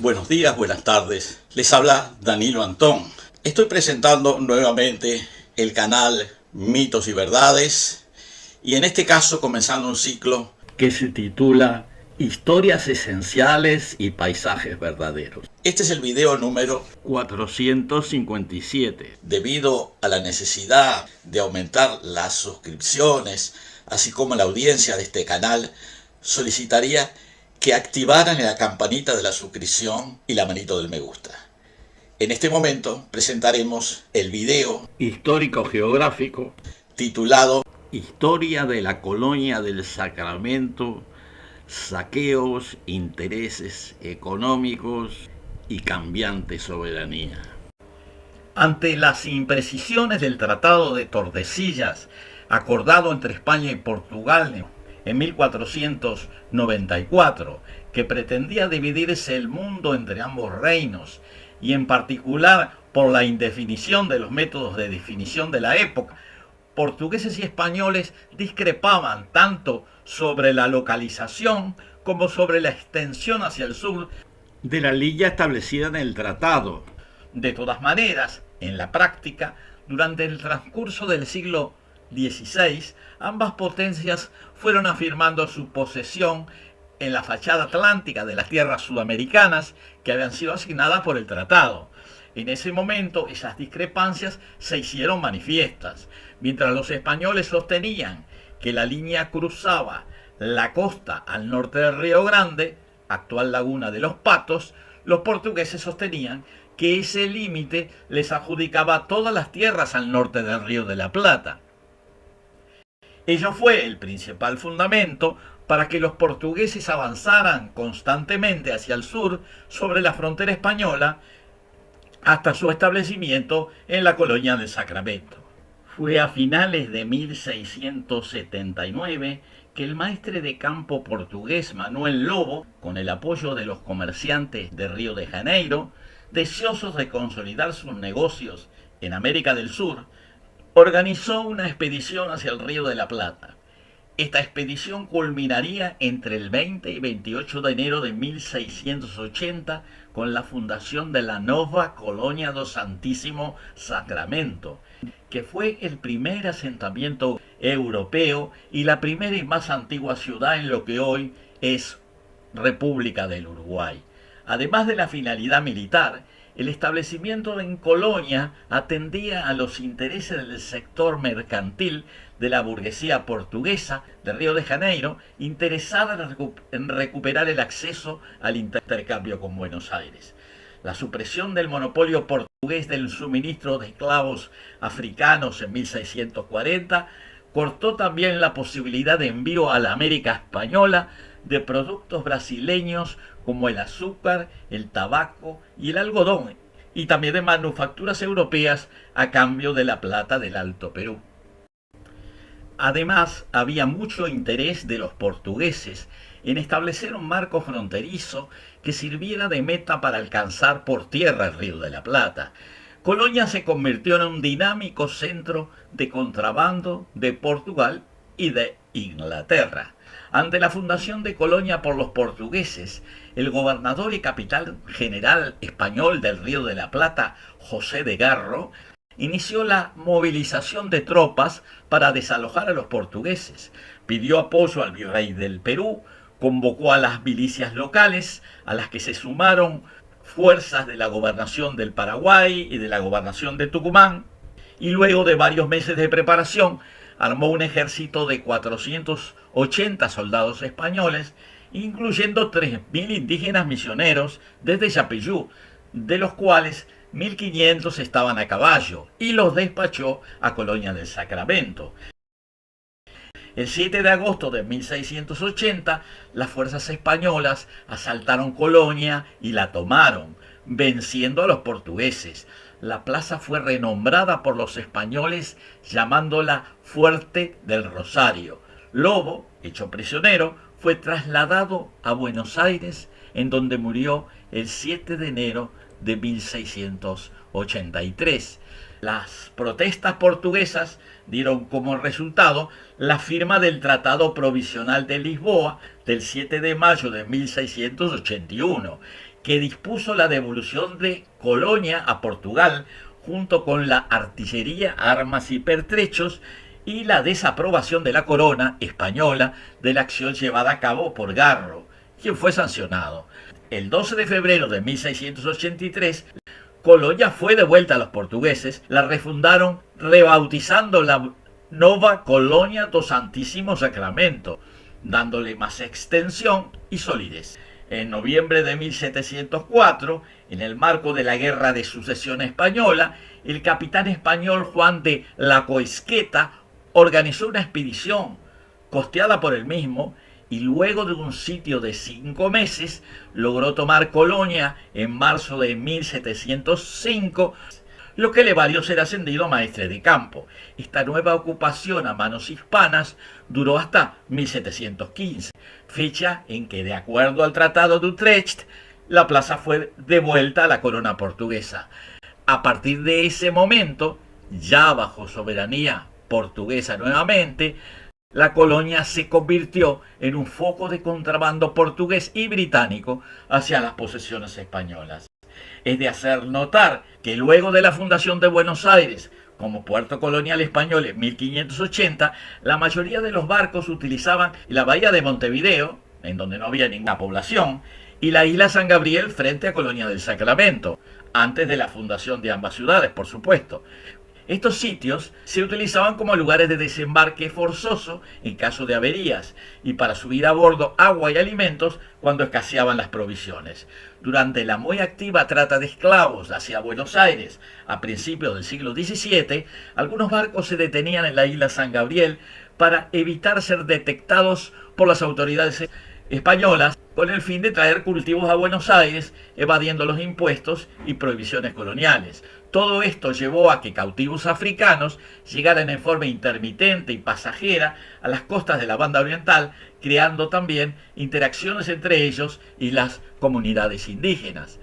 Buenos días, buenas tardes. Les habla Danilo Antón. Estoy presentando nuevamente el canal Mitos y Verdades y en este caso comenzando un ciclo que se titula Historias esenciales y paisajes verdaderos. Este es el video número 457. Debido a la necesidad de aumentar las suscripciones, así como la audiencia de este canal, solicitaría que activaran la campanita de la suscripción y la manito del me gusta. En este momento presentaremos el video histórico-geográfico titulado Historia de la Colonia del Sacramento, saqueos, intereses económicos y cambiante soberanía. Ante las imprecisiones del Tratado de Tordesillas, acordado entre España y Portugal en 1494, que pretendía dividirse el mundo entre ambos reinos, y en particular por la indefinición de los métodos de definición de la época, portugueses y españoles discrepaban tanto sobre la localización como sobre la extensión hacia el sur de la línea establecida en el tratado. De todas maneras, en la práctica, durante el transcurso del siglo XVI, ambas potencias fueron afirmando su posesión en la fachada atlántica de las tierras sudamericanas que habían sido asignadas por el tratado. En ese momento, esas discrepancias se hicieron manifiestas. Mientras los españoles sostenían que la línea cruzaba la costa al norte del Río Grande, actual Laguna de los Patos, los portugueses sostenían que ese límite les adjudicaba todas las tierras al norte del Río de la Plata. Ello fue el principal fundamento para que los portugueses avanzaran constantemente hacia el sur sobre la frontera española hasta su establecimiento en la colonia del Sacramento. Fue a finales de 1679 que el maestre de campo portugués Manuel Lobo, con el apoyo de los comerciantes de Río de Janeiro, deseosos de consolidar sus negocios en América del Sur, organizó una expedición hacia el Río de la Plata. Esta expedición culminaría entre el 20 y 28 de enero de 1680 con la fundación de la Nova Colonia do Santísimo Sacramento, que fue el primer asentamiento europeo y la primera y más antigua ciudad en lo que hoy es República del Uruguay. Además de la finalidad militar, el establecimiento en Colonia atendía a los intereses del sector mercantil de la burguesía portuguesa de Río de Janeiro, interesada en recuperar el acceso al intercambio con Buenos Aires. La supresión del monopolio portugués del suministro de esclavos africanos en 1640 cortó también la posibilidad de envío a la América española de productos brasileños como el azúcar, el tabaco y el algodón, y también de manufacturas europeas a cambio de la plata del Alto Perú. Además, había mucho interés de los portugueses en establecer un marco fronterizo que sirviera de meta para alcanzar por tierra el Río de la Plata. Colonia se convirtió en un dinámico centro de contrabando de Portugal y de Inglaterra. Ante la fundación de Colonia por los portugueses, el gobernador y capitán general español del Río de la Plata, José de Garro, inició la movilización de tropas para desalojar a los portugueses. Pidió apoyo al virrey del Perú, convocó a las milicias locales, a las que se sumaron fuerzas de la gobernación del Paraguay y de la gobernación de Tucumán, y luego de varios meses de preparación, armó un ejército de 480 soldados españoles, incluyendo 3.000 indígenas misioneros desde Yapeyú, de los cuales 1.500 estaban a caballo, y los despachó a Colonia del Sacramento. El 7 de agosto de 1680, las fuerzas españolas asaltaron Colonia y la tomaron, venciendo a los portugueses. La plaza fue renombrada por los españoles llamándola Fuerte del Rosario. Lobo, hecho prisionero, fue trasladado a Buenos Aires, en donde murió el 7 de enero de 1683. Las protestas portuguesas dieron como resultado la firma del Tratado Provisional de Lisboa del 7 de mayo de 1681, que dispuso la devolución de Colonia a Portugal, junto con la artillería, armas y pertrechos, y la desaprobación de la corona española de la acción llevada a cabo por Garro, quien fue sancionado. El 12 de febrero de 1683, Colonia fue devuelta a los portugueses, la refundaron rebautizando la Nova Colonia do Santísimo Sacramento, dándole más extensión y solidez. En noviembre de 1704, en el marco de la Guerra de Sucesión Española, el capitán español Juan de la Coesqueta organizó una expedición costeada por él mismo y luego de un sitio de 5 meses logró tomar Colonia en marzo de 1705, lo que le valió ser ascendido a maestre de campo. Esta nueva ocupación a manos hispanas duró hasta 1715, fecha en que, de acuerdo al Tratado de Utrecht, la plaza fue devuelta a la corona portuguesa. A partir de ese momento, ya bajo soberanía portuguesa nuevamente, la colonia se convirtió en un foco de contrabando portugués y británico hacia las posesiones españolas. Es de hacer notar que luego de la fundación de Buenos Aires como puerto colonial español en 1580, la mayoría de los barcos utilizaban la bahía de Montevideo, en donde no había ninguna población, y la isla San Gabriel frente a Colonia del Sacramento, antes de la fundación de ambas ciudades, por supuesto. Estos sitios se utilizaban como lugares de desembarque forzoso en caso de averías y para subir a bordo agua y alimentos cuando escaseaban las provisiones. Durante la muy activa trata de esclavos hacia Buenos Aires a principios del siglo XVII, algunos barcos se detenían en la isla San Gabriel para evitar ser detectados por las autoridades españolas con el fin de traer cultivos a Buenos Aires, evadiendo los impuestos y prohibiciones coloniales. Todo esto llevó a que cautivos africanos llegaran en forma intermitente y pasajera a las costas de la banda oriental, creando también interacciones entre ellos y las comunidades indígenas.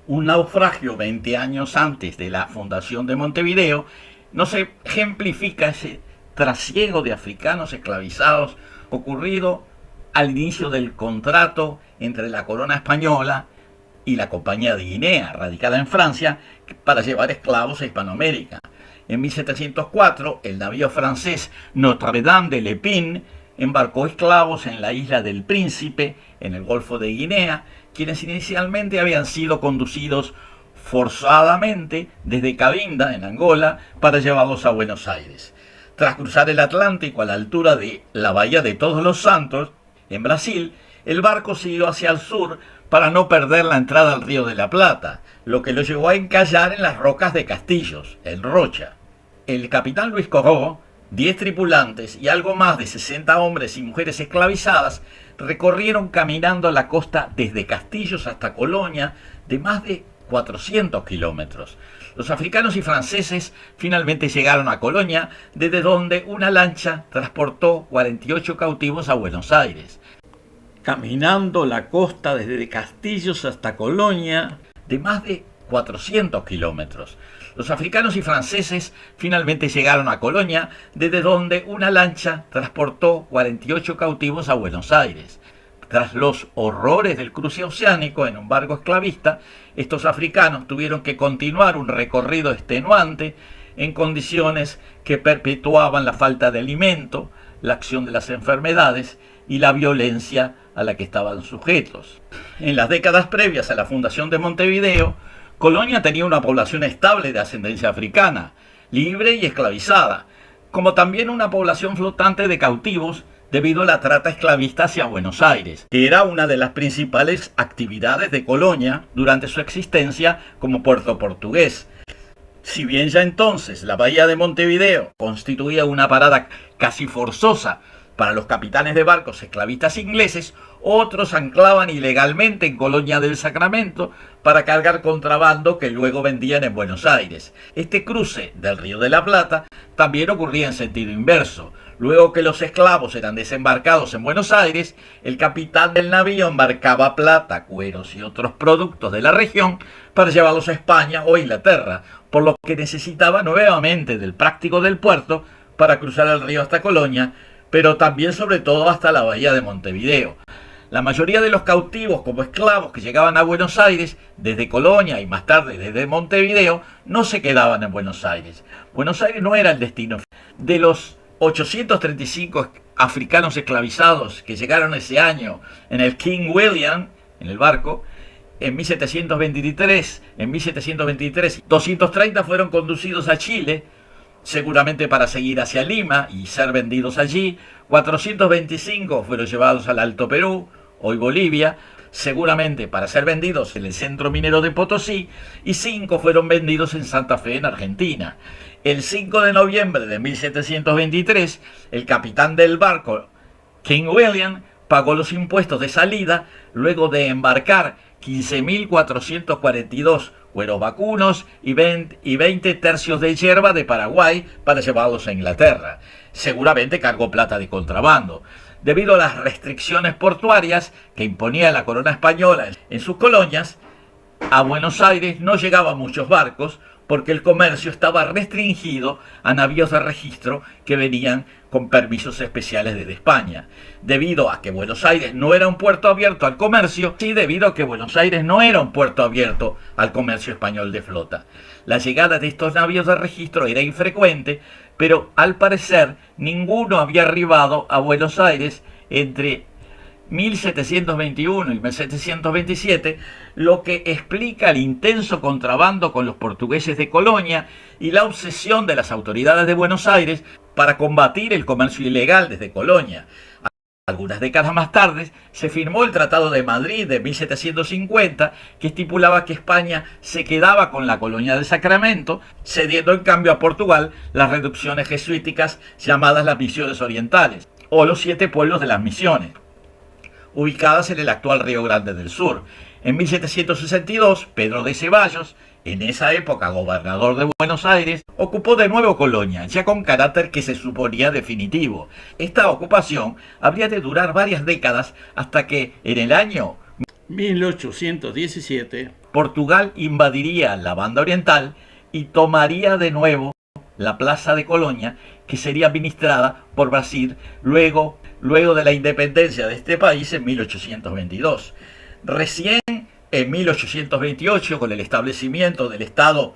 Un naufragio 20 años antes de la fundación de Montevideo nos ejemplifica ese trasiego de africanos esclavizados ocurrido al inicio del contrato entre la corona española y la Compañía de Guinea, radicada en Francia, para llevar esclavos a Hispanoamérica. En 1704, el navío francés Notre Dame de Lépine embarcó esclavos en la isla del Príncipe, en el Golfo de Guinea, quienes inicialmente habían sido conducidos forzadamente desde Cabinda, en Angola, para llevarlos a Buenos Aires. Tras cruzar el Atlántico a la altura de la Bahía de Todos los Santos, en Brasil, el barco siguió hacia el sur para no perder la entrada al Río de la Plata, lo que lo llevó a encallar en las rocas de Castillos, en Rocha. El capitán Luis Corró, 10 tripulantes y algo más de 60 hombres y mujeres esclavizadas recorrieron caminando la costa desde Castillos hasta Colonia de más de 400 kilómetros. Los africanos y franceses finalmente llegaron a Colonia, desde donde una lancha transportó 48 cautivos a Buenos Aires. Caminando la costa desde Castillos hasta Colonia de más de 400 kilómetros. Los africanos y franceses finalmente llegaron a Colonia, desde donde una lancha transportó 48 cautivos a Buenos Aires. Tras los horrores del cruce oceánico en un barco esclavista, estos africanos tuvieron que continuar un recorrido extenuante en condiciones que perpetuaban la falta de alimento, la acción de las enfermedades y la violencia a la que estaban sujetos. En las décadas previas a la fundación de Montevideo, Colonia tenía una población estable de ascendencia africana, libre y esclavizada, como también una población flotante de cautivos debido a la trata esclavista hacia Buenos Aires, que era una de las principales actividades de Colonia durante su existencia como puerto portugués. Si bien ya entonces la bahía de Montevideo constituía una parada casi forzosa para los capitanes de barcos esclavistas ingleses, otros anclaban ilegalmente en Colonia del Sacramento para cargar contrabando que luego vendían en Buenos Aires. Este cruce del Río de la Plata también ocurría en sentido inverso. Luego que los esclavos eran desembarcados en Buenos Aires, el capitán del navío embarcaba plata, cueros y otros productos de la región para llevarlos a España o Inglaterra, por lo que necesitaba nuevamente del práctico del puerto para cruzar el río hasta Colonia, pero también sobre todo hasta la bahía de Montevideo. La mayoría de los cautivos como esclavos que llegaban a Buenos Aires desde Colonia y más tarde desde Montevideo no se quedaban en Buenos Aires. Buenos Aires no era el destino. De los 835 africanos esclavizados que llegaron ese año en el King William, en el barco, en 1723, 230 fueron conducidos a Chile, seguramente para seguir hacia Lima y ser vendidos allí. 425 fueron llevados al Alto Perú, hoy Bolivia, seguramente para ser vendidos en el centro minero de Potosí, y 5 fueron vendidos en Santa Fe, en Argentina. El 5 de noviembre de 1723, el capitán del barco, King William, pagó los impuestos de salida luego de embarcar 15.442 cueros vacunos y 20 tercios de hierba de Paraguay para llevarlos a Inglaterra. Seguramente cargó plata de contrabando. Debido a las restricciones portuarias que imponía la corona española en sus colonias, a Buenos Aires no llegaban muchos barcos porque el comercio estaba restringido a navíos de registro que venían con permisos especiales desde España. Debido a que Buenos Aires no era un puerto abierto al comercio, sí, debido a que Buenos Aires no era un puerto abierto al comercio español de flota. La llegada de estos navíos de registro era infrecuente, pero al parecer ninguno había arribado a Buenos Aires entre 1721 y 1727, lo que explica el intenso contrabando con los portugueses de Colonia y la obsesión de las autoridades de Buenos Aires para combatir el comercio ilegal desde Colonia. Algunas décadas más tarde se firmó el Tratado de Madrid de 1750, que estipulaba que España se quedaba con la colonia de Sacramento, cediendo en cambio a Portugal las reducciones jesuíticas llamadas las Misiones Orientales, o los 7 pueblos de las Misiones, ubicadas en el actual Río Grande del Sur. En 1762, Pedro de Ceballos, en esa época gobernador de Buenos Aires, ocupó de nuevo Colonia, ya con carácter que se suponía definitivo. Esta ocupación habría de durar varias décadas hasta que, en el año 1817, Portugal invadiría la banda oriental y tomaría de nuevo la plaza de Colonia, que sería administrada por Brasil luego de la independencia de este país en 1822. Recién en 1828, con el establecimiento del Estado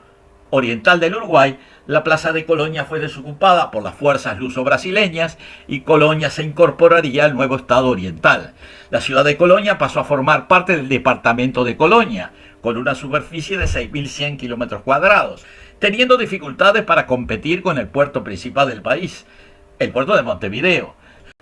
Oriental del Uruguay, la plaza de Colonia fue desocupada por las fuerzas luso-brasileñas y Colonia se incorporaría al nuevo Estado Oriental. La ciudad de Colonia pasó a formar parte del departamento de Colonia, con una superficie de 6.100 kilómetros cuadrados, teniendo dificultades para competir con el puerto principal del país, el puerto de Montevideo.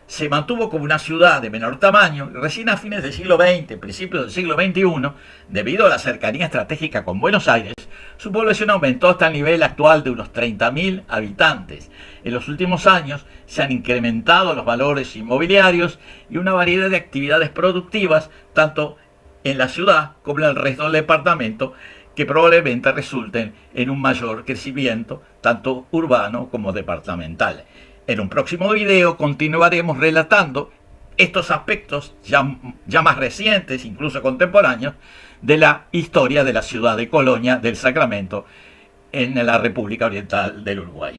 Se mantuvo como una ciudad de menor tamaño y recién a fines del siglo XX, principios del siglo XXI, debido a la cercanía estratégica con Buenos Aires, su población aumentó hasta el nivel actual de unos 30.000 habitantes. En los últimos años se han incrementado los valores inmobiliarios y una variedad de actividades productivas, tanto en la ciudad como en el resto del departamento, que probablemente resulten en un mayor crecimiento, tanto urbano como departamental. En un próximo video continuaremos relatando estos aspectos ya más recientes, incluso contemporáneos, de la historia de la ciudad de Colonia del Sacramento en la República Oriental del Uruguay.